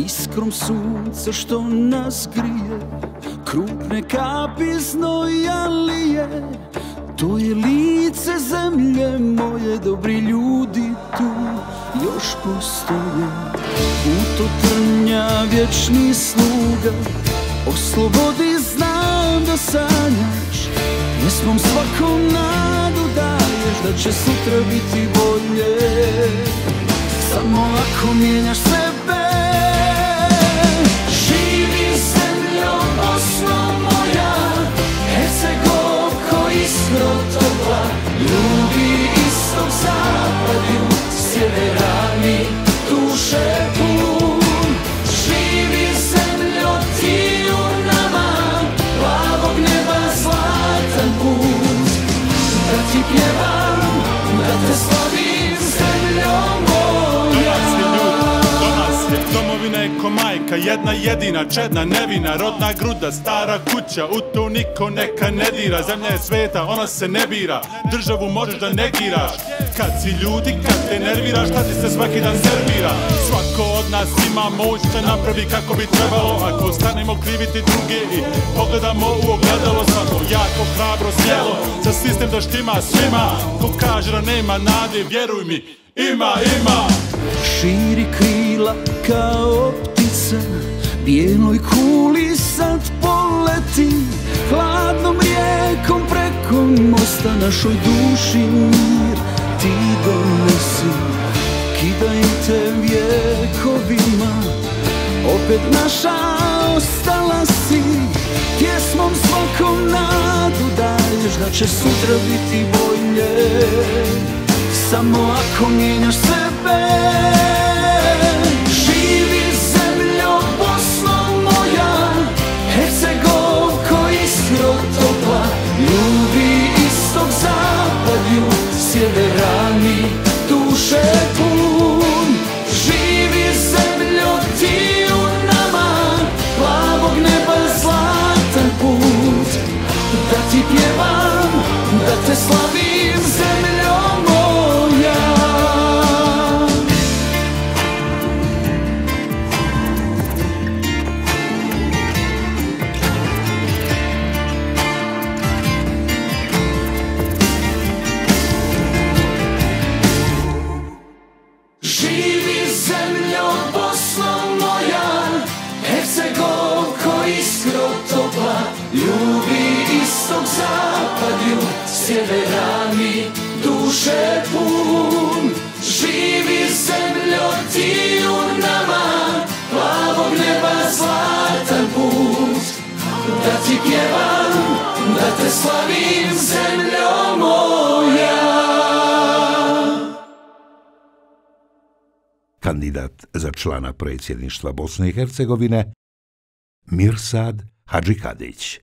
iskrom sunca što nas grije, krupne kapi znoja lije. To je lice zemlje moje, dobri ljudi tu još postoje. Put od trnja vječni sluga, oslobodi, znam da sanjaš, pjesmom svakom nadu daješ da će sutra biti bolje. Samo ako mijenjaš sebe. Živi zemljo, Bosno moja, Hercegovko, iskro topla, ljubi istok, zapad, jug, sjevera mi duše pun. Živi zemljo, ti u nama, plavog neba zlatan put. Da ti pjevam, da te slavim, zemljo moja. Domovina je ko majka, jedna jedina, čedna, nevina, rodna gruda, stara kuća, u to niko neka ne dira. Zemlja je sveta, ona se ne bira, državu možeš da negiraš. Kad si ljudi, kad te nerviraš, šta ti se svaki dan servira. Svako od nas ima moć da napravi kako bi trebalo, ako stanemo kriviti druge i pogledamo u ogledalo. Svako jako, hrabro, smjelo, za sistem da štima svima. Ko kaže da nema nade, vjeruj mi, ima. Širi krila kao ptica, bijeloj kuli sad poleti, hladnom rijekom preko mosta našoj duši mir ti donesi. Kidajte vjekovima, opet naša ostala si, pjesmom svakom nadu daješ da će sutra biti bolje. Samo ako mijenjaš sebe. Živi zemljo, Bosno moja, Hercegovko, iskro topla, ljubi istok, zapad, jug, sjevera mi duše pun. Živi zemljo, ti u nama, plavog neba zlatan put. Da ti pjevam, da te slavim, zemljo moja. Živi zemljo, Bosno moja, Hercegovko, iskro topla, ljubi istok, zapad, jug, sjevera mi duše pun. Živi zemljo, ti u nama, plavog neba zlatan put. Da ti pjevam, da te slavim, zemljo moja. Kandidat za člana predsjedništva Bosne i Hercegovine Mirsad Hadžikadić.